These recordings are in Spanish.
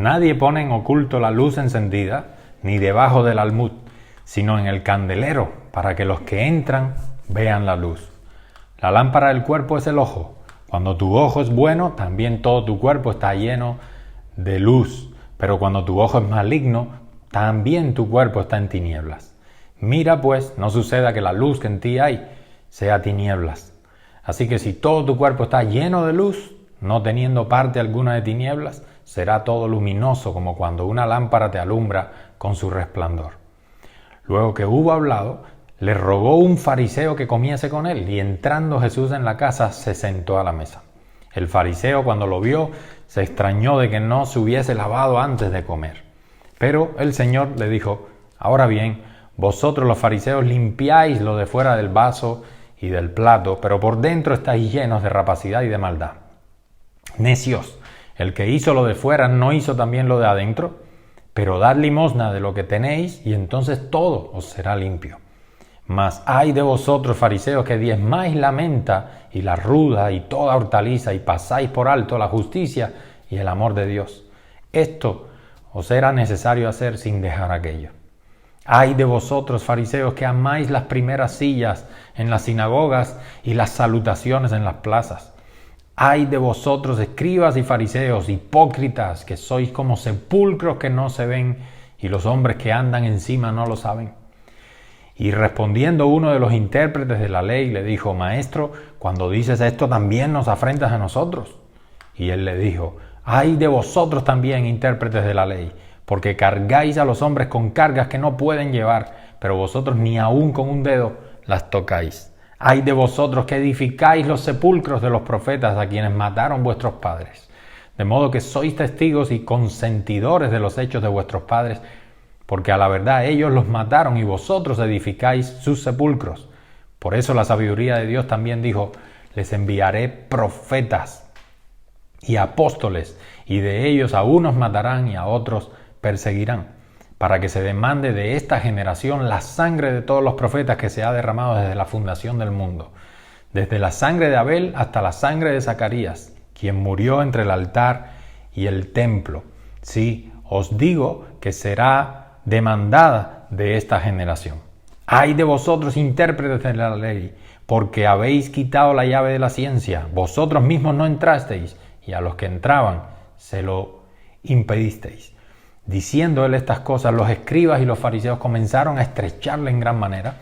Nadie pone en oculto la luz encendida, ni debajo del almud, sino en el candelero, para que los que entran vean la luz. La lámpara del cuerpo es el ojo. Cuando tu ojo es bueno, también todo tu cuerpo está lleno de luz. Pero cuando tu ojo es maligno, también tu cuerpo está en tinieblas. Mira pues, no suceda que la luz que en ti hay sea tinieblas. Así que si todo tu cuerpo está lleno de luz, no teniendo parte alguna de tinieblas, será todo luminoso como cuando una lámpara te alumbra con su resplandor. Luego que hubo hablado, le rogó un fariseo que comiese con él, y entrando Jesús en la casa, se sentó a la mesa. El fariseo, cuando lo vio, se extrañó de que no se hubiese lavado antes de comer. Pero el Señor le dijo: ahora bien, vosotros los fariseos limpiáis lo de fuera del vaso y del plato, pero por dentro estáis llenos de rapacidad y de maldad. Necios, el que hizo lo de fuera no hizo también lo de adentro, pero dad limosna de lo que tenéis, y entonces todo os será limpio. Mas ay de vosotros, fariseos, que diezmáis la menta y la ruda y toda hortaliza, y pasáis por alto la justicia y el amor de Dios. Esto os era necesario hacer sin dejar aquello. Ay de vosotros, fariseos, que amáis las primeras sillas en las sinagogas y las salutaciones en las plazas. Ay de vosotros, escribas y fariseos, hipócritas, que sois como sepulcros que no se ven, y los hombres que andan encima no lo saben. Y respondiendo uno de los intérpretes de la ley, le dijo: Maestro, cuando dices esto, ¿también nos afrentas a nosotros? Y él le dijo: ay de vosotros también, intérpretes de la ley, porque cargáis a los hombres con cargas que no pueden llevar, pero vosotros ni aun con un dedo las tocáis. Ay de vosotros que edificáis los sepulcros de los profetas, a quienes mataron vuestros padres. De modo que sois testigos y consentidores de los hechos de vuestros padres, porque a la verdad ellos los mataron y vosotros edificáis sus sepulcros. Por eso la sabiduría de Dios también dijo: les enviaré profetas y apóstoles, y de ellos a unos matarán y a otros perseguirán, para que se demande de esta generación la sangre de todos los profetas que se ha derramado desde la fundación del mundo, desde la sangre de Abel hasta la sangre de Zacarías, quien murió entre el altar y el templo. Sí, os digo que será demandada de esta generación. Ay de vosotros, intérpretes de la ley, porque habéis quitado la llave de la ciencia. Vosotros mismos no entrasteis, y a los que entraban se lo impedisteis. Diciendo él estas cosas, los escribas y los fariseos comenzaron a estrecharle en gran manera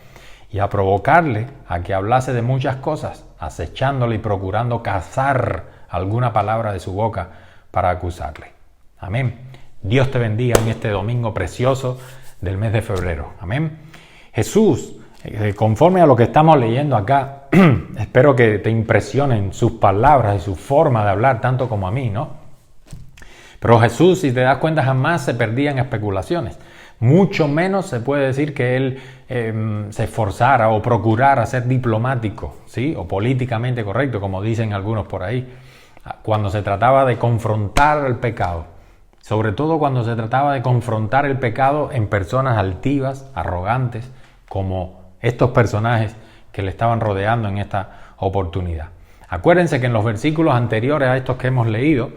y a provocarle a que hablase de muchas cosas, acechándole y procurando cazar alguna palabra de su boca para acusarle. Amén. Dios te bendiga en este domingo precioso del mes de febrero. Amén. Jesús, conforme a lo que estamos leyendo acá, espero que te impresionen sus palabras y su forma de hablar, tanto como a mí, ¿no? Pero Jesús, si te das cuenta, jamás se perdía en especulaciones. Mucho menos se puede decir que él se esforzara o procurara ser diplomático, ¿sí? O políticamente correcto, como dicen algunos por ahí, cuando se trataba de confrontar el pecado. Sobre todo cuando se trataba de confrontar el pecado en personas altivas, arrogantes, como estos personajes que le estaban rodeando en esta oportunidad. Acuérdense que en los versículos anteriores a estos que hemos leído,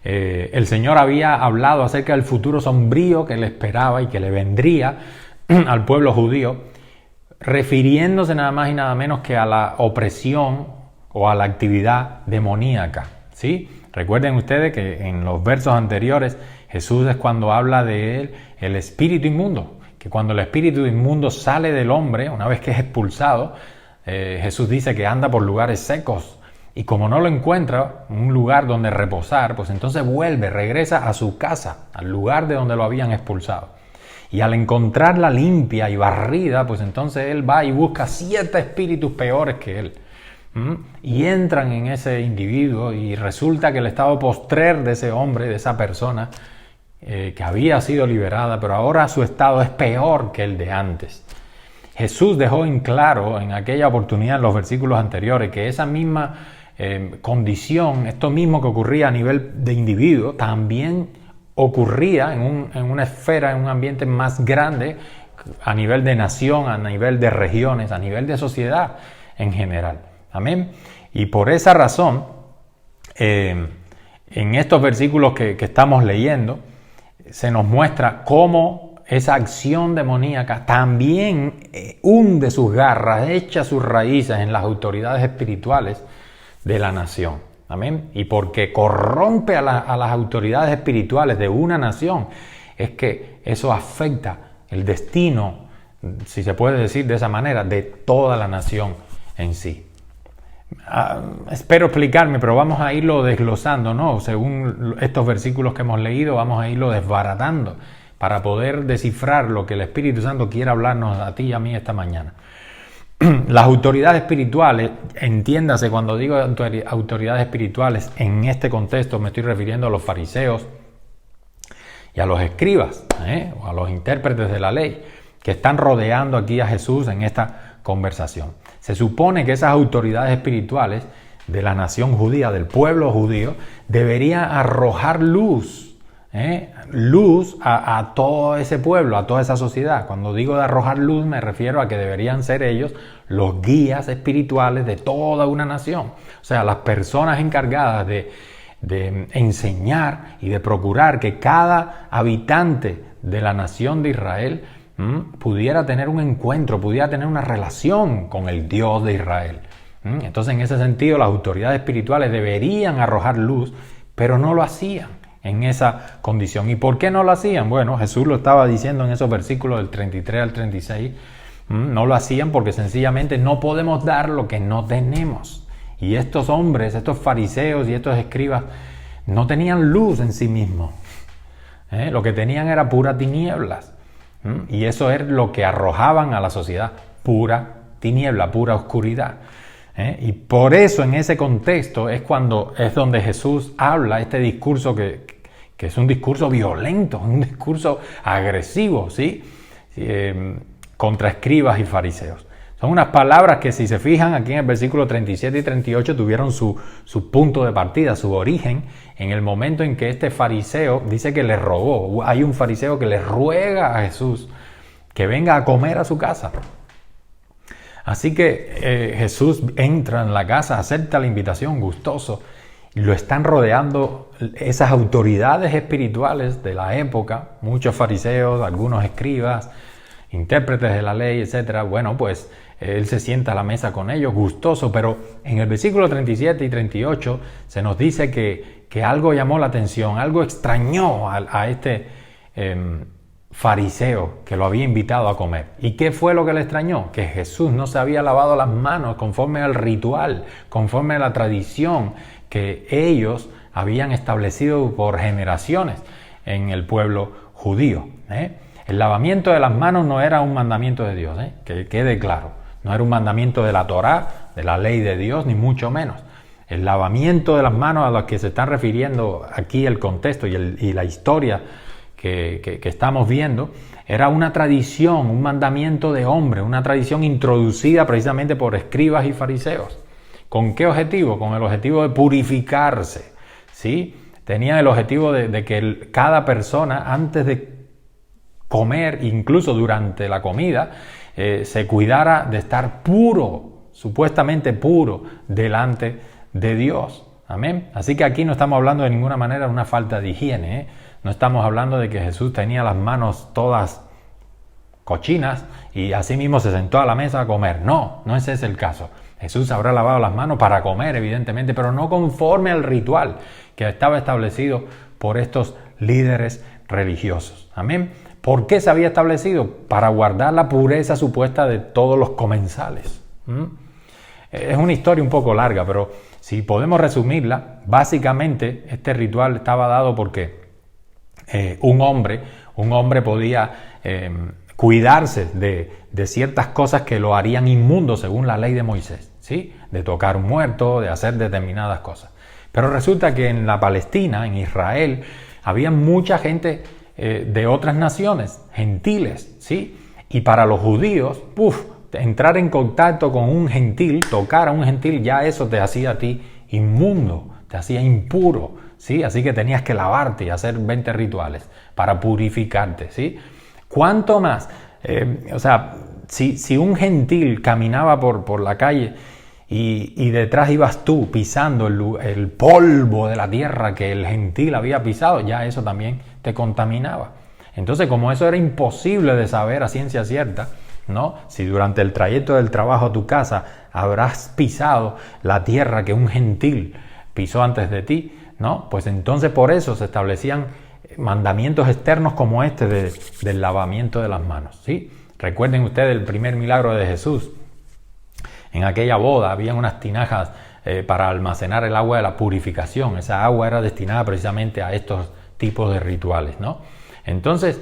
el Señor había hablado acerca del futuro sombrío que le esperaba y que le vendría al pueblo judío, refiriéndose nada más y nada menos que a la opresión o a la actividad demoníaca, ¿sí? Recuerden ustedes que en los versos anteriores Jesús es cuando habla de él, el espíritu inmundo, que cuando el espíritu inmundo sale del hombre, una vez que es expulsado, Jesús dice que anda por lugares secos, y como no lo encuentra un lugar donde reposar, pues entonces regresa a su casa, al lugar de donde lo habían expulsado. Y al encontrarla limpia y barrida, pues entonces él va y busca 7 espíritus peores que él. Y entran en ese individuo, y resulta que el estado postrer de ese hombre, de esa persona, que había sido liberada, pero ahora su estado es peor que el de antes. Jesús dejó en claro en aquella oportunidad, en los versículos anteriores, que esa misma condición, esto mismo que ocurría a nivel de individuo, también ocurría en una esfera, en un ambiente más grande, a nivel de nación, a nivel de regiones, a nivel de sociedad en general. Amén. Y por esa razón, En estos versículos que estamos leyendo, se nos muestra cómo esa acción demoníaca también hunde sus garras, echa sus raíces en las autoridades espirituales de la nación. Amén. Y porque corrompe a las autoridades espirituales de una nación, es que eso afecta el destino, si se puede decir de esa manera, de toda la nación en sí. Espero explicarme, pero vamos a irlo desglosando, ¿no? Según estos versículos que hemos leído, vamos a irlo desbaratando para poder descifrar lo que el Espíritu Santo quiere hablarnos a ti y a mí esta mañana. Las autoridades espirituales, entiéndase, cuando digo autoridades espirituales, en este contexto me estoy refiriendo a los fariseos y a los escribas, o a los intérpretes de la ley, que están rodeando aquí a Jesús en esta conversación. Se supone que esas autoridades espirituales de la nación judía, del pueblo judío, deberían arrojar luz a todo ese pueblo, a toda esa sociedad. Cuando digo de arrojar luz, me refiero a que deberían ser ellos los guías espirituales de toda una nación. O sea, las personas encargadas de enseñar y de procurar que cada habitante de la nación de Israel pudiera tener un encuentro, pudiera tener una relación con el Dios de Israel. Entonces, en ese sentido, las autoridades espirituales deberían arrojar luz, pero no lo hacían en esa condición. ¿Y por qué no lo hacían? Bueno, Jesús lo estaba diciendo en esos versículos del 33 al 36. No lo hacían porque sencillamente no podemos dar lo que no tenemos. Y estos hombres, estos fariseos y estos escribas no tenían luz en sí mismos. Lo que tenían era pura tinieblas. Y eso es lo que arrojaban a la sociedad, pura tiniebla, pura oscuridad. Y por eso en ese contexto es donde Jesús habla este discurso que es un discurso violento, un discurso agresivo, ¿sí? Contra escribas y fariseos. Son unas palabras que, si se fijan aquí en el versículo 37 y 38, tuvieron su punto de partida, su origen, en el momento en que este fariseo dice que le rogó. Hay un fariseo que le ruega a Jesús que venga a comer a su casa. Así que Jesús entra en la casa, acepta la invitación gustoso, y lo están rodeando esas autoridades espirituales de la época, muchos fariseos, algunos escribas, intérpretes de la ley, etc. Bueno, pues él se sienta a la mesa con ellos, gustoso, pero en el versículo 37 y 38 se nos dice que algo llamó la atención, algo extrañó a este fariseo que lo había invitado a comer. ¿Y qué fue lo que le extrañó? Que Jesús no se había lavado las manos conforme al ritual, conforme a la tradición que ellos habían establecido por generaciones en el pueblo judío. El lavamiento de las manos no era un mandamiento de Dios, que quede claro. No era un mandamiento de la Torá, de la ley de Dios, ni mucho menos. El lavamiento de las manos a los que se están refiriendo aquí el contexto y la historia que estamos viendo, era una tradición, un mandamiento de hombre, una tradición introducida precisamente por escribas y fariseos. ¿Con qué objetivo? Con el objetivo de purificarse, ¿sí? Tenía el objetivo de que cada persona, antes de comer, incluso durante la comida, se cuidara de estar puro, supuestamente puro, delante de Dios. Amén. Así que aquí no estamos hablando de ninguna manera de una falta de higiene, No estamos hablando de que Jesús tenía las manos todas cochinas y así mismo se sentó a la mesa a comer. No ese es el caso. Jesús habrá lavado las manos para comer, evidentemente, pero no conforme al ritual que estaba establecido por estos líderes religiosos. Amén. ¿Por qué se había establecido? Para guardar la pureza supuesta de todos los comensales. Es una historia un poco larga, pero si podemos resumirla, básicamente este ritual estaba dado porque un hombre podía cuidarse de ciertas cosas que lo harían inmundo según la ley de Moisés, ¿sí? De tocar un muerto, de hacer determinadas cosas. Pero resulta que en la Palestina, en Israel, había mucha gente de otras naciones, gentiles, ¿sí? Y para los judíos, entrar en contacto con un gentil, tocar a un gentil, ya eso te hacía a ti inmundo, te hacía impuro, ¿sí? Así que tenías que lavarte y hacer 20 rituales para purificarte, ¿sí? ¿Cuánto más? Si un gentil caminaba por la calle y detrás ibas tú pisando el polvo de la tierra que el gentil había pisado, ya eso también te contaminaba. Entonces, como eso era imposible de saber a ciencia cierta, ¿no? Si durante el trayecto del trabajo a tu casa habrás pisado la tierra que un gentil pisó antes de ti, ¿no? Pues entonces por eso se establecían mandamientos externos como este del lavamiento de las manos, ¿sí? Recuerden ustedes el primer milagro de Jesús. En aquella boda había unas tinajas para almacenar el agua de la purificación. Esa agua era destinada precisamente a estos tipos de rituales, ¿no? Entonces,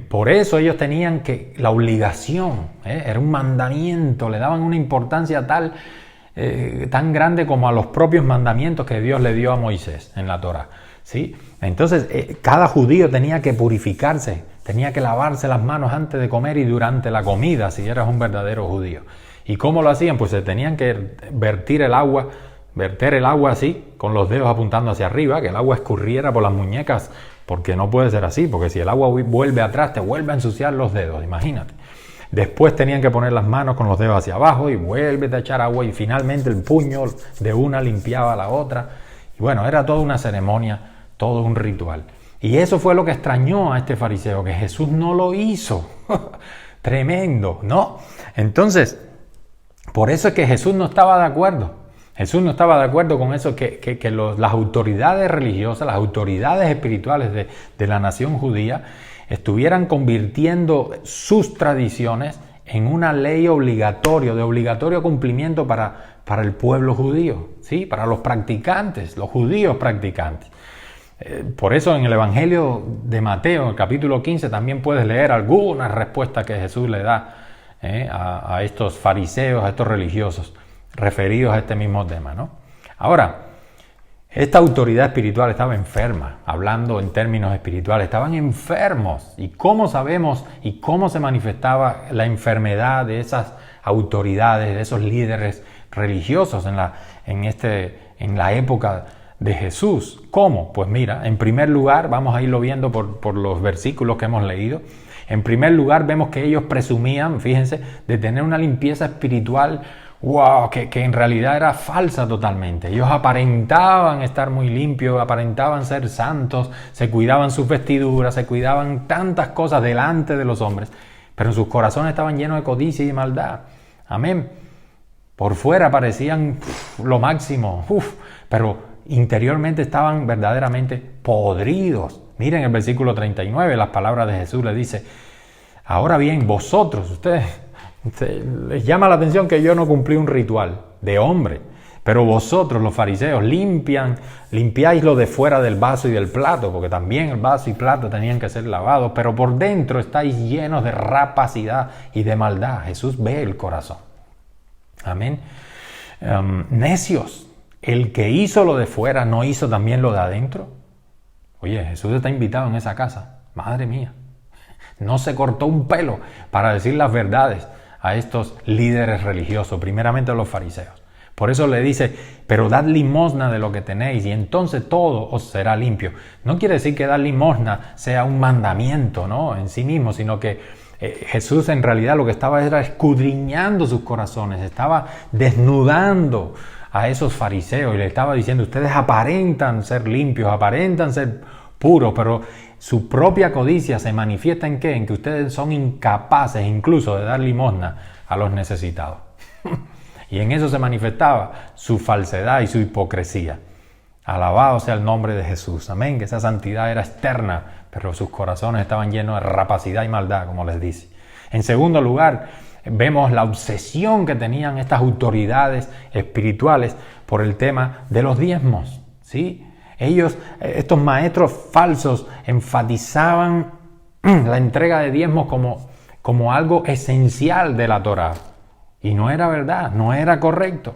por eso ellos tenían la obligación, era un mandamiento, le daban una importancia tan grande como a los propios mandamientos que Dios le dio a Moisés en la Torá, ¿sí? Entonces, cada judío tenía que purificarse, tenía que lavarse las manos antes de comer y durante la comida, si eras un verdadero judío. ¿Y cómo lo hacían? Pues se tenían que verter el agua así, con los dedos apuntando hacia arriba, que el agua escurriera por las muñecas, porque no puede ser así, porque si el agua vuelve atrás, te vuelve a ensuciar los dedos, imagínate. Después tenían que poner las manos con los dedos hacia abajo y vuelve a echar agua y finalmente el puño de una limpiaba a la otra. Y bueno, era toda una ceremonia, todo un ritual. Y eso fue lo que extrañó a este fariseo, que Jesús no lo hizo. Tremendo, ¿no? Entonces, por eso es que Jesús no estaba de acuerdo. Jesús no estaba de acuerdo con eso, que las autoridades religiosas, las autoridades espirituales de la nación judía estuvieran convirtiendo sus tradiciones en una ley obligatoria, de obligatorio cumplimiento para el pueblo judío, ¿sí? Para los practicantes, los judíos practicantes. Por eso en el Evangelio de Mateo, en el capítulo 15, también puedes leer algunas respuestas que Jesús le da a estos fariseos, a estos religiosos, referidos a este mismo tema, ¿no? Ahora, esta autoridad espiritual estaba enferma, hablando en términos espirituales, estaban enfermos. ¿Y cómo sabemos y cómo se manifestaba la enfermedad de esas autoridades, de esos líderes religiosos en la época de Jesús? ¿Cómo? Pues mira, en primer lugar, vamos a irlo viendo por los versículos que hemos leído. En primer lugar, vemos que ellos presumían, fíjense, de tener una limpieza espiritual, wow, que en realidad era falsa totalmente. Ellos aparentaban estar muy limpios, aparentaban ser santos, se cuidaban sus vestiduras, se cuidaban tantas cosas delante de los hombres, pero en sus corazones estaban llenos de codicia y maldad. Amén. Por fuera parecían lo máximo, pero interiormente estaban verdaderamente podridos. Miren el versículo 39, las palabras de Jesús le dice: ahora bien, vosotros, ustedes, les llama la atención que yo no cumplí un ritual de hombre, pero vosotros, los fariseos, limpiáis lo de fuera del vaso y del plato, porque también el vaso y plato tenían que ser lavados, pero por dentro estáis llenos de rapacidad y de maldad. Jesús ve el corazón. Amén. Necios, el que hizo lo de fuera, ¿no hizo también lo de adentro? Oye, Jesús está invitado en esa casa. Madre mía. No se cortó un pelo para decir las verdades a estos líderes religiosos, primeramente a los fariseos. Por eso le dice: pero dad limosna de lo que tenéis y entonces todo os será limpio. No quiere decir que dar limosna sea un mandamiento, ¿no?, en sí mismo, sino que Jesús en realidad lo que estaba era escudriñando sus corazones, estaba desnudando a esos fariseos y le estaba diciendo: ustedes aparentan ser limpios, aparentan ser puros, pero su propia codicia se manifiesta ¿en qué? En que ustedes son incapaces incluso de dar limosna a los necesitados. Y en eso se manifestaba su falsedad y su hipocresía. Alabado sea el nombre de Jesús. Amén. Que esa santidad era externa, pero sus corazones estaban llenos de rapacidad y maldad, como les dice. En segundo lugar, vemos la obsesión que tenían estas autoridades espirituales por el tema de los diezmos, ¿sí? Ellos, estos maestros falsos, enfatizaban la entrega de diezmos como algo esencial de la Torá. Y no era verdad, no era correcto.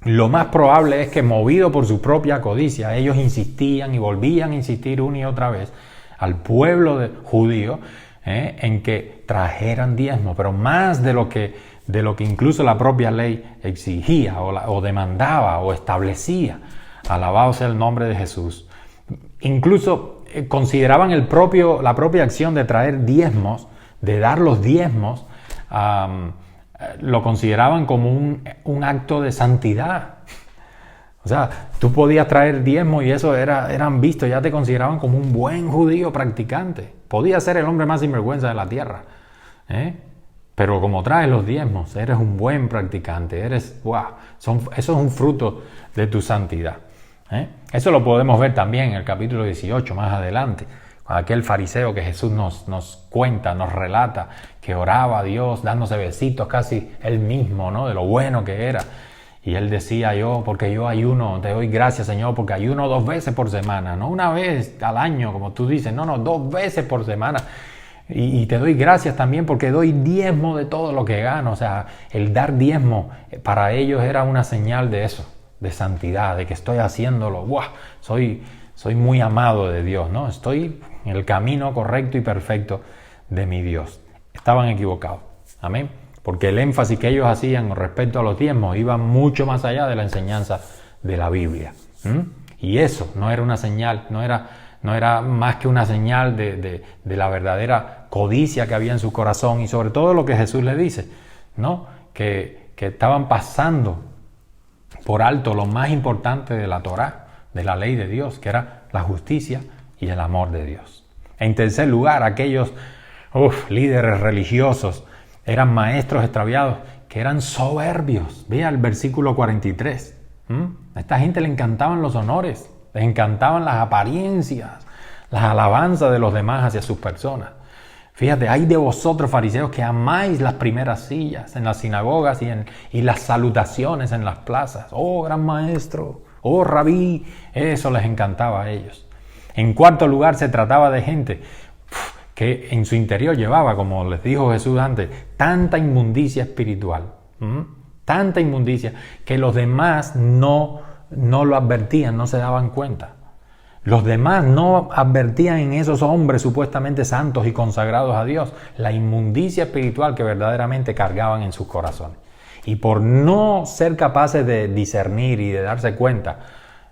Lo más probable es que, movido por su propia codicia, ellos insistían y volvían a insistir una y otra vez al pueblo judío en que trajeran diezmo, pero más de lo que incluso la propia ley exigía o demandaba o establecía. Alabado sea el nombre de Jesús. Incluso consideraban la propia acción de traer diezmos, de dar los diezmos, lo consideraban como un acto de santidad. O sea, tú podías traer diezmo y eso eran vistos, ya te consideraban como un buen judío practicante. Podías ser el hombre más sinvergüenza de la tierra, pero como traes los diezmos, eres un buen practicante, eso es un fruto de tu santidad. Eso lo podemos ver también en el capítulo 18, más adelante, con aquel fariseo que Jesús nos cuenta, nos relata, que oraba a Dios dándose besitos casi él mismo, ¿no? De lo bueno que era. Y él decía, porque yo ayuno, te doy gracias, Señor, porque ayuno 2 veces por semana, no una vez al año, como tú dices, no, 2 veces por semana. Y te doy gracias también porque doy diezmo de todo lo que gano. O sea, el dar diezmo para ellos era una señal de eso, de santidad, de que estoy haciéndolo. Soy muy amado de Dios, ¿no? Estoy en el camino correcto y perfecto de mi Dios. Estaban equivocados. Amén. Porque el énfasis que ellos hacían con respecto a los diezmos iba mucho más allá de la enseñanza de la Biblia. Y eso no era una señal, no era más que una señal de la verdadera codicia que había en su corazón y sobre todo lo que Jesús le dice, ¿no? Que estaban pasando por alto lo más importante de la Torá, de la ley de Dios, que era la justicia y el amor de Dios. En tercer lugar, aquellos líderes religiosos eran maestros extraviados que eran soberbios. Vea el versículo 43. A esta gente le encantaban los honores, les encantaban las apariencias, las alabanzas de los demás hacia sus personas. Fíjate, hay de vosotros fariseos que amáis las primeras sillas en las sinagogas y las salutaciones en las plazas. Oh, gran maestro, oh, rabí, eso les encantaba a ellos. En cuarto lugar, se trataba de gente que en su interior llevaba, como les dijo Jesús antes, tanta inmundicia espiritual, tanta inmundicia, que los demás no lo advertían, no se daban cuenta. Los demás no advertían en esos hombres supuestamente santos y consagrados a Dios la inmundicia espiritual que verdaderamente cargaban en sus corazones. Y por no ser capaces de discernir y de darse cuenta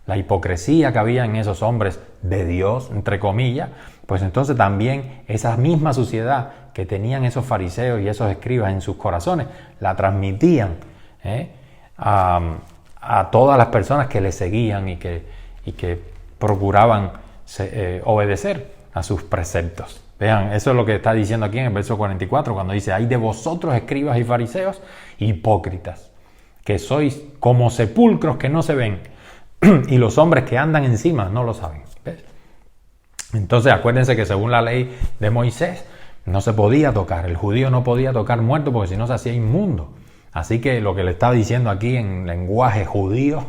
la hipocresía que había en esos hombres de Dios, entre comillas, pues entonces también esa misma suciedad que tenían esos fariseos y esos escribas en sus corazones, la transmitían a todas las personas que le seguían y que procuraban obedecer a sus preceptos. Vean, eso es lo que está diciendo aquí en el verso 44, cuando dice, hay de vosotros escribas y fariseos hipócritas, que sois como sepulcros que no se ven, y los hombres que andan encima no lo saben. ¿Ves? Entonces acuérdense que según la ley de Moisés no se podía tocar, el judío no podía tocar muerto porque si no se hacía inmundo. Así que lo que le está diciendo aquí en lenguaje judío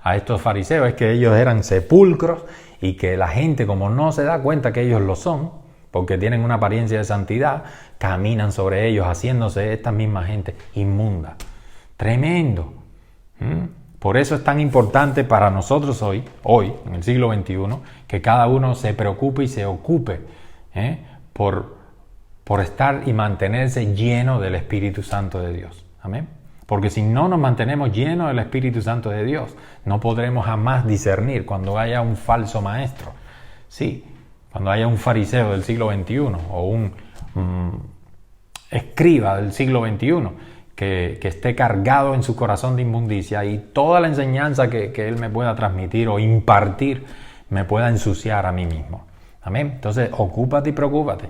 a estos fariseos es que ellos eran sepulcros y que la gente, como no se da cuenta que ellos lo son, porque tienen una apariencia de santidad, caminan sobre ellos haciéndose esta misma gente inmunda. Tremendo. Por eso es tan importante para nosotros hoy, en el siglo XXI, que cada uno se preocupe y se ocupe por estar y mantenerse lleno del Espíritu Santo de Dios. Amén. Porque si no nos mantenemos llenos del Espíritu Santo de Dios, no podremos jamás discernir cuando haya un falso maestro. Sí, cuando haya un fariseo del siglo XXI o un escriba del siglo XXI que esté cargado en su corazón de inmundicia y toda la enseñanza que él me pueda transmitir o impartir me pueda ensuciar a mí mismo. Amén. Entonces, ocúpate y preocúpate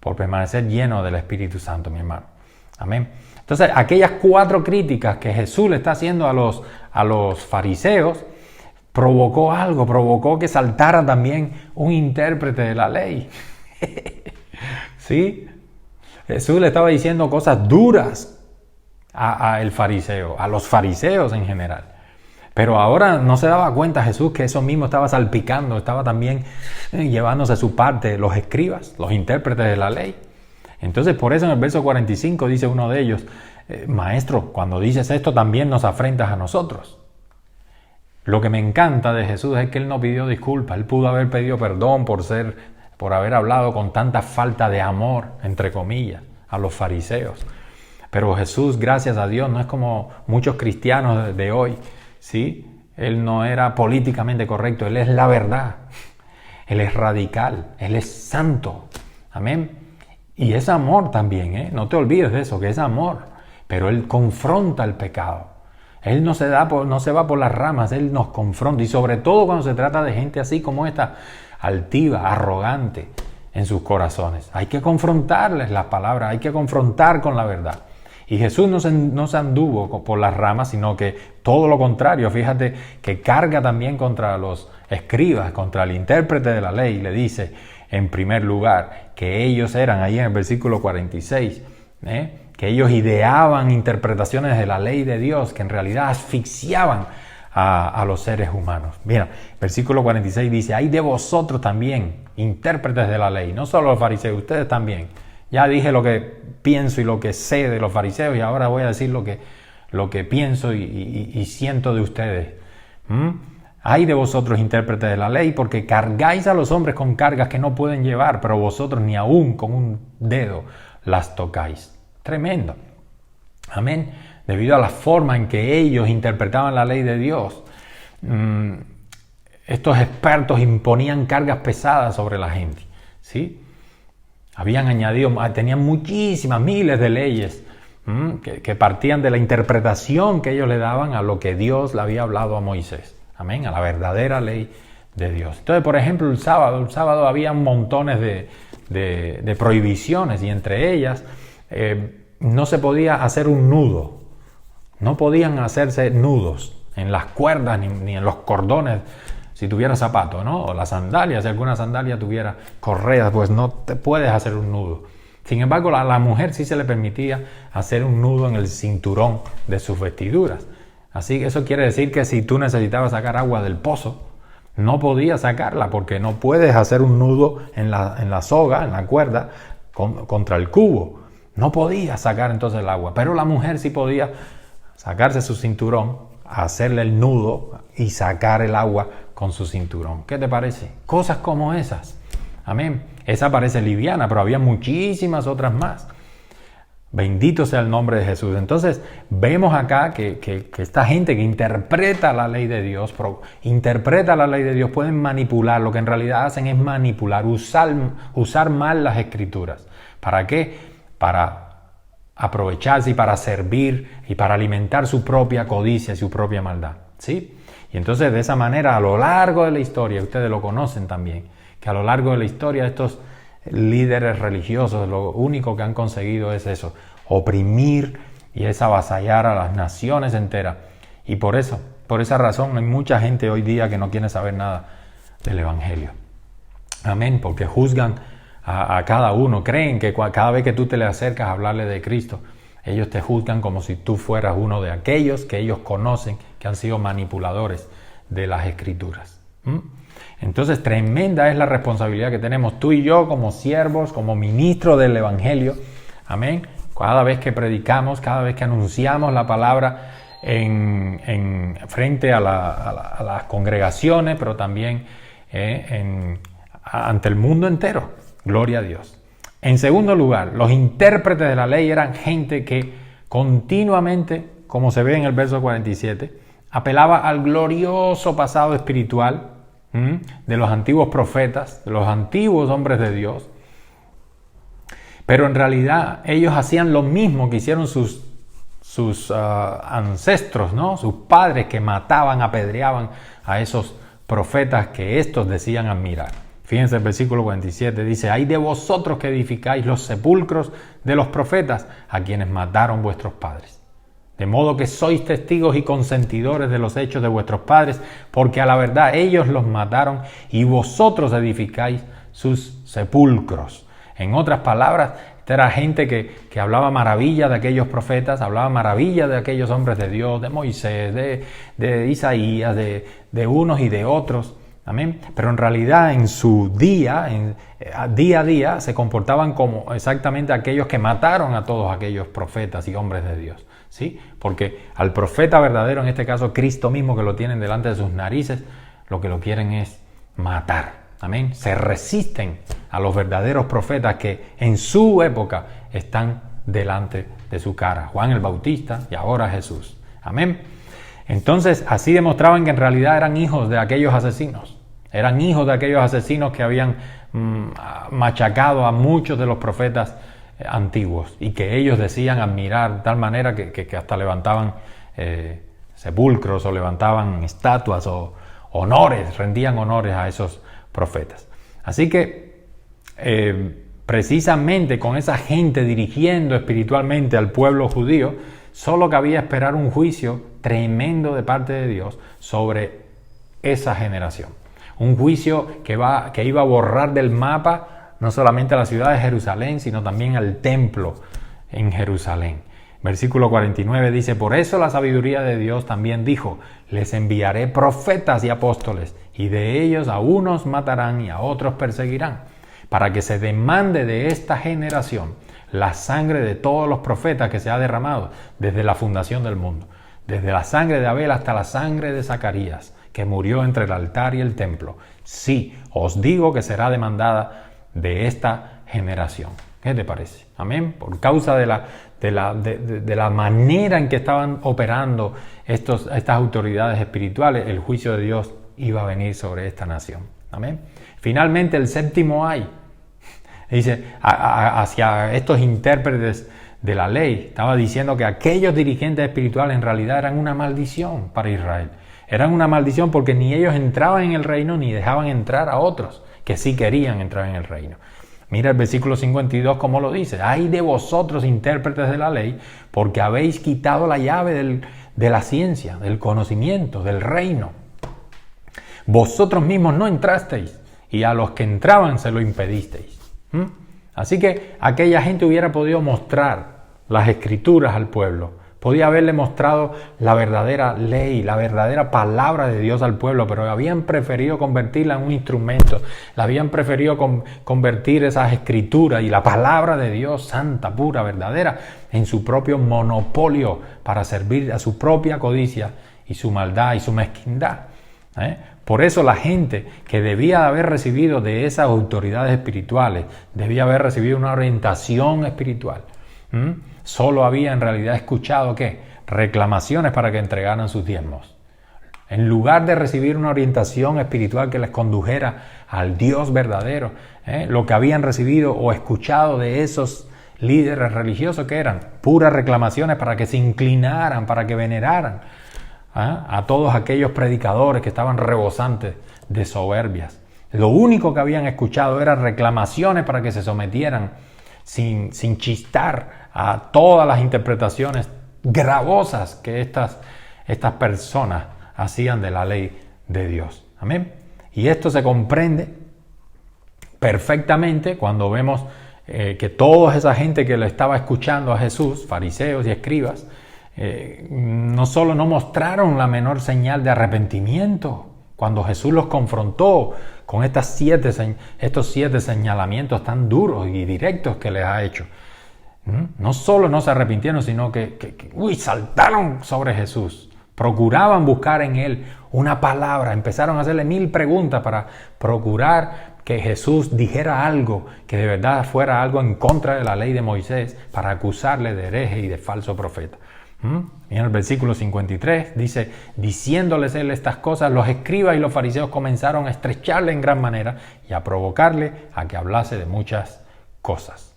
por permanecer lleno del Espíritu Santo, mi hermano. Amén. Entonces, aquellas 4 críticas que Jesús le está haciendo a los fariseos provocó que saltara también un intérprete de la ley. ¿Sí? Jesús le estaba diciendo cosas duras al fariseo, a los fariseos en general. Pero ahora no se daba cuenta Jesús que eso mismo estaba salpicando, estaba también llevándose su parte los escribas, los intérpretes de la ley. Entonces, por eso en el verso 45 dice uno de ellos, Maestro, cuando dices esto también nos afrentas a nosotros. Lo que me encanta de Jesús es que Él no pidió disculpas, Él pudo haber pedido perdón por haber hablado con tanta falta de amor, entre comillas, a los fariseos. Pero Jesús, gracias a Dios, no es como muchos cristianos de hoy, ¿sí? Él no era políticamente correcto, Él es la verdad, Él es radical, Él es santo. Amén. Y es amor también, no te olvides de eso, que es amor. pero Él confronta el pecado. Él no se va por las ramas, Él nos confronta. Y sobre todo cuando se trata de gente así como esta, altiva, arrogante en sus corazones. Hay que confrontarles las palabras, hay que confrontar con la verdad. Y Jesús no se anduvo por las ramas, sino que todo lo contrario. Fíjate que carga también contra los escribas, contra el intérprete de la ley. Le dice, en primer lugar, que ellos eran, ahí en el versículo 46, que ellos ideaban interpretaciones de la ley de Dios que en realidad asfixiaban a los seres humanos. Mira, versículo 46 dice, hay de vosotros también, intérpretes de la ley, no solo los fariseos, ustedes también. Ya dije lo que pienso y lo que sé de los fariseos y ahora voy a decir lo que pienso y siento de ustedes. Hay de vosotros, intérpretes de la ley, porque cargáis a los hombres con cargas que no pueden llevar, pero vosotros ni aún con un dedo las tocáis. Tremendo. Amén. Debido a la forma en que ellos interpretaban la ley de Dios, estos expertos imponían cargas pesadas sobre la gente, ¿sí? Tenían muchísimas, miles de leyes que partían de la interpretación que ellos le daban a lo que Dios le había hablado a Moisés. Amén, a la verdadera ley de Dios. Entonces, por ejemplo, el sábado había montones de prohibiciones y entre ellas no se podía hacer un nudo. No podían hacerse nudos en las cuerdas ni en los cordones si tuviera zapatos, ¿no? O las sandalias, si alguna sandalia tuviera correas, pues no te puedes hacer un nudo. Sin embargo, a la mujer sí se le permitía hacer un nudo en el cinturón de sus vestiduras. Así que eso quiere decir que si tú necesitabas sacar agua del pozo, no podías sacarla porque no puedes hacer un nudo en la soga, en la cuerda, contra el cubo. No podías sacar entonces el agua, pero la mujer sí podía sacarse su cinturón, hacerle el nudo y sacar el agua con su cinturón. ¿Qué te parece? Cosas como esas. Amén. Esa parece liviana, pero había muchísimas otras más. Bendito sea el nombre de Jesús. Entonces, vemos acá que esta gente que interpreta la ley de Dios, pueden manipular. Lo que en realidad hacen es manipular, usar mal las escrituras. ¿Para qué? Para aprovecharse y para servir y para alimentar su propia codicia y su propia maldad, ¿sí? Y entonces de esa manera a lo largo de la historia, ustedes lo conocen también, que a lo largo de la historia estos líderes religiosos lo único que han conseguido es eso, oprimir y es avasallar a las naciones enteras. Y por esa razón hay mucha gente hoy día que no quiere saber nada del Evangelio. Amén, porque juzgan a cada uno, creen que cada vez que tú te le acercas a hablarle de Cristo, ellos te juzgan como si tú fueras uno de aquellos que ellos conocen, que han sido manipuladores de las Escrituras. Entonces, tremenda es la responsabilidad que tenemos tú y yo como siervos, como ministros del Evangelio. Amén. Cada vez que predicamos, cada vez que anunciamos la palabra frente a las congregaciones, pero también ante el mundo entero. Gloria a Dios. En segundo lugar, los intérpretes de la ley eran gente que continuamente, como se ve en el verso 47, apelaba al glorioso pasado espiritual de los antiguos profetas, de los antiguos hombres de Dios. Pero en realidad ellos hacían lo mismo que hicieron sus ancestros, ¿no? Sus padres, que mataban, apedreaban a esos profetas que estos decían admirar. Fíjense el versículo 47, dice, hay de vosotros que edificáis los sepulcros de los profetas a quienes mataron vuestros padres. De modo que sois testigos y consentidores de los hechos de vuestros padres, porque a la verdad ellos los mataron y vosotros edificáis sus sepulcros. En otras palabras, esta era gente que hablaba maravilla de aquellos profetas, hablaba maravilla de aquellos hombres de Dios, de Moisés, de Isaías, de unos y de otros. Amén. Pero en realidad en su día a día, se comportaban como exactamente aquellos que mataron a todos aquellos profetas y hombres de Dios, ¿sí? Porque al profeta verdadero, en este caso Cristo mismo, que lo tienen delante de sus narices, lo que lo quieren es matar. Amén. Se resisten a los verdaderos profetas que en su época están delante de su cara. Juan el Bautista y ahora Jesús. Amén. Entonces, así demostraban que en realidad eran hijos de aquellos asesinos. Eran hijos de aquellos asesinos que habían machacado a muchos de los profetas antiguos y que ellos decían admirar de tal manera que hasta levantaban sepulcros o levantaban estatuas o honores, rendían honores a esos profetas. Así que precisamente con esa gente dirigiendo espiritualmente al pueblo judío, solo cabía esperar un juicio tremendo de parte de Dios sobre esa generación. Un juicio que iba a borrar del mapa no solamente a la ciudad de Jerusalén, sino también al templo en Jerusalén. Versículo 49 dice: por eso la sabiduría de Dios también dijo: les enviaré profetas y apóstoles, y de ellos a unos matarán y a otros perseguirán, para que se demande de esta generación la sangre de todos los profetas que se ha derramado desde la fundación del mundo, desde la sangre de Abel hasta la sangre de Zacarías, que murió entre el altar y el templo. Sí, os digo que será demandada de esta generación. ¿Qué te parece? Amén. Por causa de la manera en que estaban operando estas autoridades espirituales, el juicio de Dios iba a venir sobre esta nación. Amén. Finalmente, el séptimo ay. Dice, hacia estos intérpretes de la ley, estaba diciendo que aquellos dirigentes espirituales en realidad eran una maldición para Israel. Eran una maldición porque ni ellos entraban en el reino ni dejaban entrar a otros que sí querían entrar en el reino. Mira el versículo 52 cómo lo dice: ay de vosotros, intérpretes de la ley, porque habéis quitado la llave de la ciencia, del conocimiento, del reino. Vosotros mismos no entrasteis, y a los que entraban se lo impedisteis. Así que aquella gente hubiera podido mostrar las escrituras al pueblo, podía haberle mostrado la verdadera ley, la verdadera palabra de Dios al pueblo, pero habían preferido convertirla en un instrumento, la habían preferido convertir esas escrituras y la palabra de Dios, santa, pura, verdadera, en su propio monopolio para servir a su propia codicia y su maldad y su mezquindad. Por eso la gente que debía haber recibido de esas autoridades espirituales, debía haber recibido una orientación espiritual. Solo había en realidad escuchado ¿qué? Reclamaciones para que entregaran sus diezmos. En lugar de recibir una orientación espiritual que les condujera al Dios verdadero, lo que habían recibido o escuchado de esos líderes religiosos que eran puras reclamaciones para que se inclinaran, para que veneraran a todos aquellos predicadores que estaban rebosantes de soberbias. Lo único que habían escuchado eran reclamaciones para que se sometieran sin chistar a todas las interpretaciones gravosas que estas personas hacían de la ley de Dios. Amén. Y esto se comprende perfectamente cuando vemos que toda esa gente que le estaba escuchando a Jesús, fariseos y escribas, no solo no mostraron la menor señal de arrepentimiento cuando Jesús los confrontó con estos 7 señalamientos tan duros y directos que les ha hecho. No solo no se arrepintieron, sino que saltaron sobre Jesús. Procuraban buscar en él una palabra, empezaron a hacerle 1000 preguntas para procurar que Jesús dijera algo, que de verdad fuera algo en contra de la ley de Moisés, para acusarle de hereje y de falso profeta. En el versículo 53 dice: diciéndoles él estas cosas, los escribas y los fariseos comenzaron a estrecharle en gran manera y a provocarle a que hablase de muchas cosas.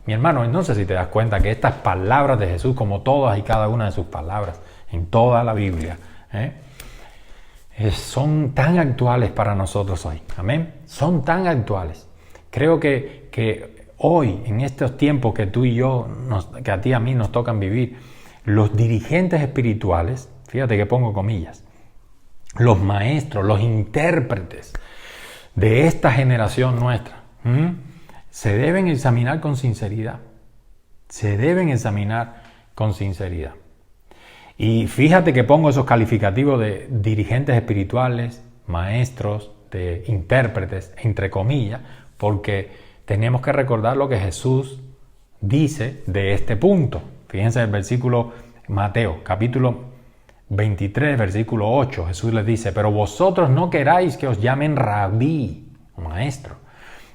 Mi hermano, no sé si te das cuenta que estas palabras de Jesús, como todas y cada una de sus palabras en toda la Biblia, son tan actuales para nosotros hoy. Amén. Son tan actuales. Creo que hoy, en estos tiempos que tú y yo, que a ti y a mí nos tocan vivir, los dirigentes espirituales, fíjate que pongo comillas, los maestros, los intérpretes de esta generación nuestra, se deben examinar con sinceridad. Se deben examinar con sinceridad. Y fíjate que pongo esos calificativos de dirigentes espirituales, maestros, de intérpretes, entre comillas, porque tenemos que recordar lo que Jesús dice de este punto. Fíjense el versículo Mateo, capítulo 23, versículo 8. Jesús les dice: pero vosotros no queráis que os llamen rabí, maestro,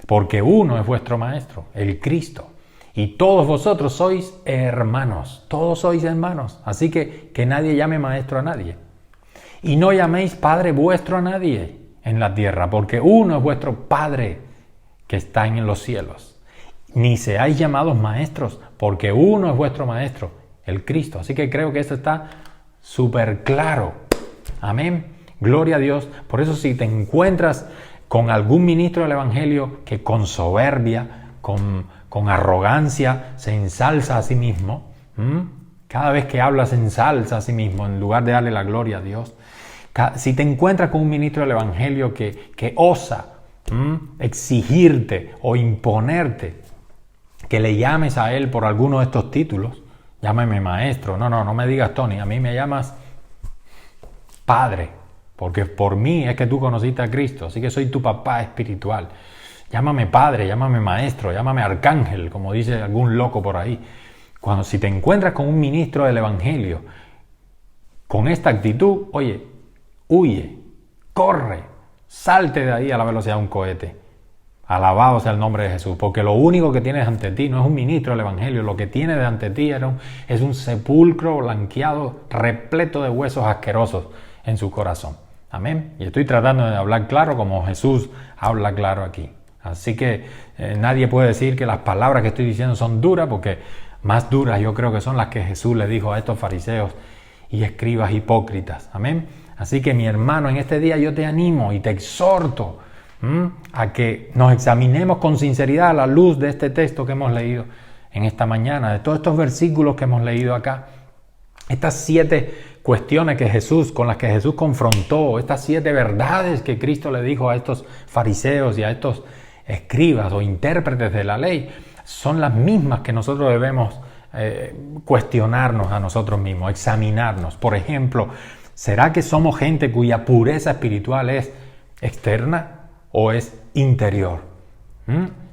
porque uno es vuestro maestro, el Cristo. Y todos vosotros sois hermanos, todos sois hermanos. Así que nadie llame maestro a nadie. Y no llaméis padre vuestro a nadie en la tierra, porque uno es vuestro Padre que está en los cielos. ni seáis llamados maestros, porque uno es vuestro maestro, el Cristo. Así que creo que esto está súper claro. Amén. Gloria a Dios. Por eso si te encuentras con algún ministro del Evangelio que con soberbia, con arrogancia, se ensalza a sí mismo, cada vez que habla se ensalza a sí mismo en lugar de darle la gloria a Dios. Si te encuentras con un ministro del Evangelio que osa exigirte o imponerte que le llames a él por alguno de estos títulos, llámame maestro, no me digas Tony, a mí me llamas Padre, porque por mí es que tú conociste a Cristo, así que soy tu papá espiritual. Llámame Padre, llámame Maestro, llámame Arcángel, como dice algún loco por ahí. Si te encuentras con un ministro del Evangelio con esta actitud, oye, huye, corre, salte de ahí a la velocidad de un cohete. Alabado sea el nombre de Jesús, porque lo único que tienes ante ti no es un ministro del Evangelio, lo que tienes ante ti es un sepulcro blanqueado, repleto de huesos asquerosos en su corazón. Amén. Y estoy tratando de hablar claro como Jesús habla claro aquí. Así que nadie puede decir que las palabras que estoy diciendo son duras, porque más duras yo creo que son las que Jesús le dijo a estos fariseos y escribas hipócritas. Amén. Así que mi hermano, en este día yo te animo y te exhorto a que nos examinemos con sinceridad a la luz de este texto que hemos leído en esta mañana, de todos estos versículos que hemos leído acá. Estas 7 cuestiones con las que Jesús confrontó, estas 7 verdades que Cristo le dijo a estos fariseos y a estos escribas o intérpretes de la ley, son las mismas que nosotros debemos cuestionarnos a nosotros mismos, examinarnos. Por ejemplo, ¿será que somos gente cuya pureza espiritual es externa o es interior?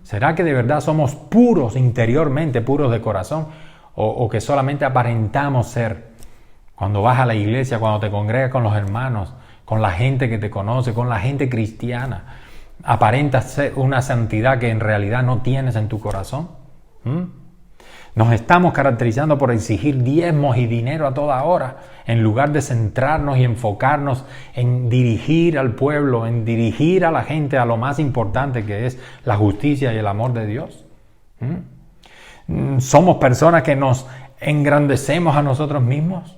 ¿Será que de verdad somos puros interiormente, puros de corazón, o que solamente aparentamos ser? Cuando vas a la iglesia, cuando te congregas con los hermanos, con la gente que te conoce, con la gente cristiana, aparentas ser una santidad que en realidad no tienes en tu corazón. Nos estamos caracterizando por exigir diezmos y dinero a toda hora, en lugar de centrarnos y enfocarnos en dirigir al pueblo, en dirigir a la gente a lo más importante, que es la justicia y el amor de Dios. Somos personas que nos engrandecemos a nosotros mismos.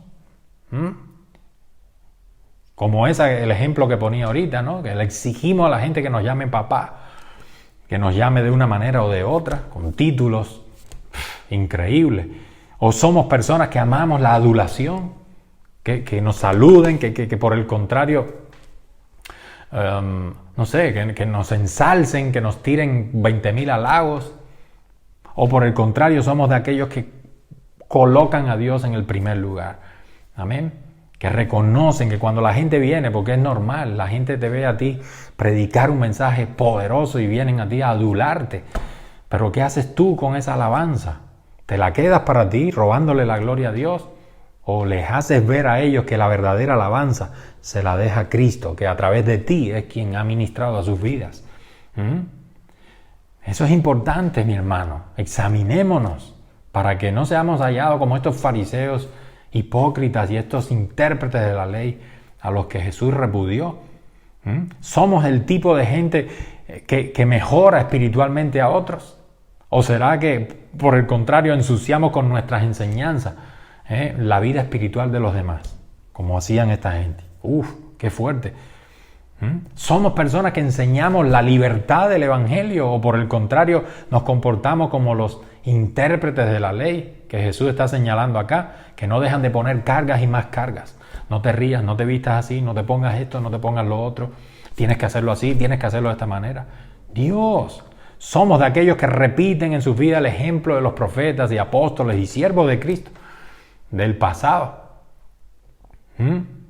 Como el ejemplo que ponía ahorita, ¿no? Que le exigimos a la gente que nos llame papá, que nos llame de una manera o de otra, con títulos increíbles. O somos personas que amamos la adulación, que nos saluden, que por el contrario, que nos ensalcen, que nos tiren 20,000 halagos. O por el contrario, somos de aquellos que colocan a Dios en el primer lugar. Amén. Que reconocen que cuando la gente viene, porque es normal, la gente te ve a ti predicar un mensaje poderoso y vienen a ti a adularte. Pero ¿qué haces tú con esa alabanza? ¿Te la quedas para ti, robándole la gloria a Dios? ¿O les haces ver a ellos que la verdadera alabanza se la deja Cristo, que a través de ti es quien ha ministrado a sus vidas? Eso es importante, mi hermano. Examinémonos para que no seamos hallados como estos fariseos hipócritas y estos intérpretes de la ley a los que Jesús repudió. ¿Somos el tipo de gente que mejora espiritualmente a otros? ¿O será que, por el contrario, ensuciamos con nuestras enseñanzas la vida espiritual de los demás, como hacían esta gente? ¡Qué fuerte! ¿Somos personas que enseñamos la libertad del Evangelio o por el contrario nos comportamos como los intérpretes de la ley que Jesús está señalando acá, que no dejan de poner cargas y más cargas? No te rías, no te vistas así, no te pongas esto, no te pongas lo otro, tienes que hacerlo así, tienes que hacerlo de esta manera. Dios, somos de aquellos que repiten en sus vidas el ejemplo de los profetas y apóstoles y siervos de Cristo del pasado.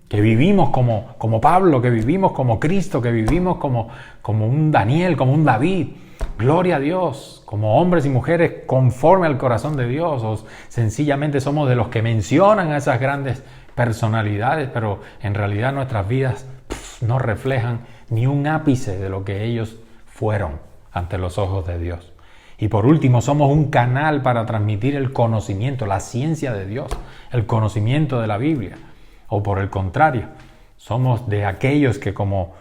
Que vivimos como Pablo, que vivimos como Cristo, que vivimos como un Daniel, como un David. Gloria a Dios, como hombres y mujeres conforme al corazón de Dios, o sencillamente somos de los que mencionan a esas grandes personalidades, pero en realidad nuestras vidas no reflejan ni un ápice de lo que ellos fueron ante los ojos de Dios. Y por último, somos un canal para transmitir el conocimiento, la ciencia de Dios, el conocimiento de la Biblia. O por el contrario, somos de aquellos que, como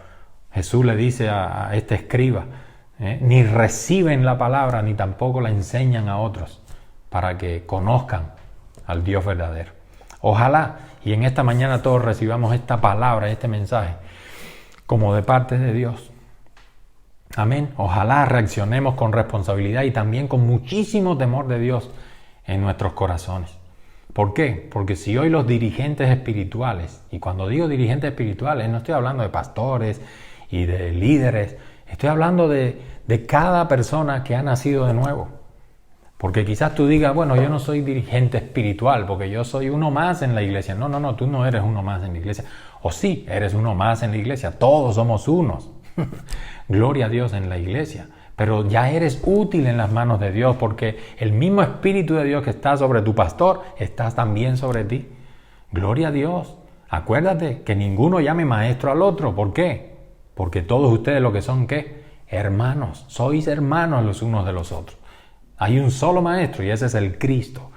Jesús le dice a este escriba, ni reciben la palabra, ni tampoco la enseñan a otros para que conozcan al Dios verdadero. Ojalá y en esta mañana todos recibamos esta palabra, este mensaje, como de parte de Dios. Amén. Ojalá reaccionemos con responsabilidad y también con muchísimo temor de Dios en nuestros corazones. ¿Por qué? Porque si hoy los dirigentes espirituales, y cuando digo dirigentes espirituales no estoy hablando de pastores y de líderes, estoy hablando de cada persona que ha nacido de nuevo. Porque quizás tú digas, bueno, yo no soy dirigente espiritual porque yo soy uno más en la iglesia. No, tú no eres uno más en la iglesia. O sí, eres uno más en la iglesia. Todos somos unos. Gloria a Dios en la iglesia. Pero ya eres útil en las manos de Dios porque el mismo Espíritu de Dios que está sobre tu pastor está también sobre ti. Gloria a Dios. Acuérdate que ninguno llame maestro al otro. ¿Por qué? Porque todos ustedes lo que son, ¿qué? Hermanos. Sois hermanos los unos de los otros. Hay un solo maestro y ese es el Cristo.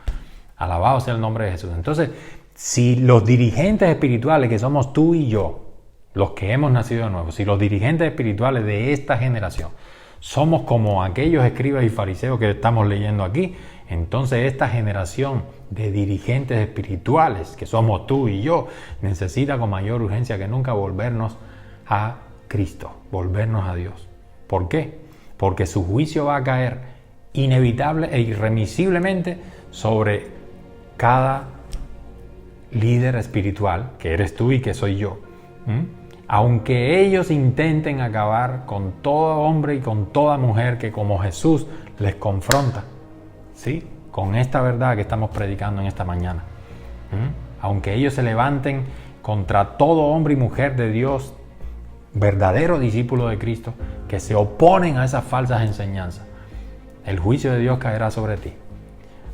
Alabado sea el nombre de Jesús. Entonces, si los dirigentes espirituales que somos tú y yo, los que hemos nacido de nuevo, si los dirigentes espirituales de esta generación somos como aquellos escribas y fariseos que estamos leyendo aquí, entonces esta generación de dirigentes espirituales que somos tú y yo necesita con mayor urgencia que nunca volvernos a Cristo, volvernos a Dios. ¿Por qué? Porque su juicio va a caer inevitable e irremisiblemente sobre cada líder espiritual, que eres tú y que soy yo. Aunque ellos intenten acabar con todo hombre y con toda mujer que como Jesús les confronta, ¿sí? Con esta verdad que estamos predicando en esta mañana. Aunque ellos se levanten contra todo hombre y mujer de Dios, verdadero discípulo de Cristo, que se oponen a esas falsas enseñanzas, el juicio de Dios caerá sobre ti.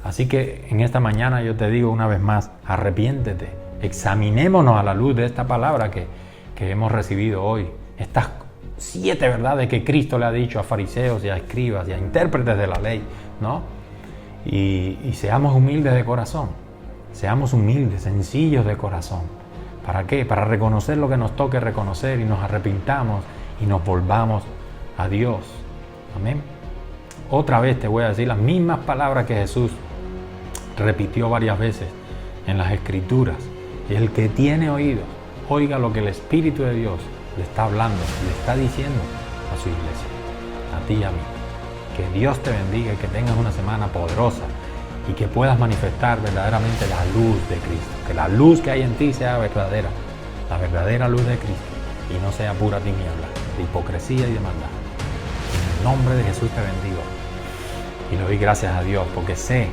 Así que en esta mañana yo te digo una vez más, arrepiéntete, examinémonos a la luz de esta palabra que hemos recibido hoy. Estas 7 verdades que Cristo le ha dicho a fariseos y a escribas y a intérpretes de la ley, ¿no? Y seamos humildes de corazón, seamos humildes, sencillos de corazón. ¿Para qué? Para reconocer lo que nos toque reconocer y nos arrepintamos y nos volvamos a Dios. Amén. Otra vez te voy a decir las mismas palabras que Jesús repitió varias veces en las Escrituras. Y el que tiene oídos, oiga lo que el Espíritu de Dios le está hablando, le está diciendo a su iglesia, a ti y a mí. Que Dios te bendiga y que tengas una semana poderosa y que puedas manifestar verdaderamente la luz de Cristo. Que la luz que hay en ti sea verdadera, la verdadera luz de Cristo y no sea pura tiniebla, de hipocresía y de maldad. En el nombre de Jesús te bendigo y le doy gracias a Dios porque sé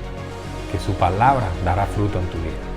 que su palabra dará fruto en tu vida.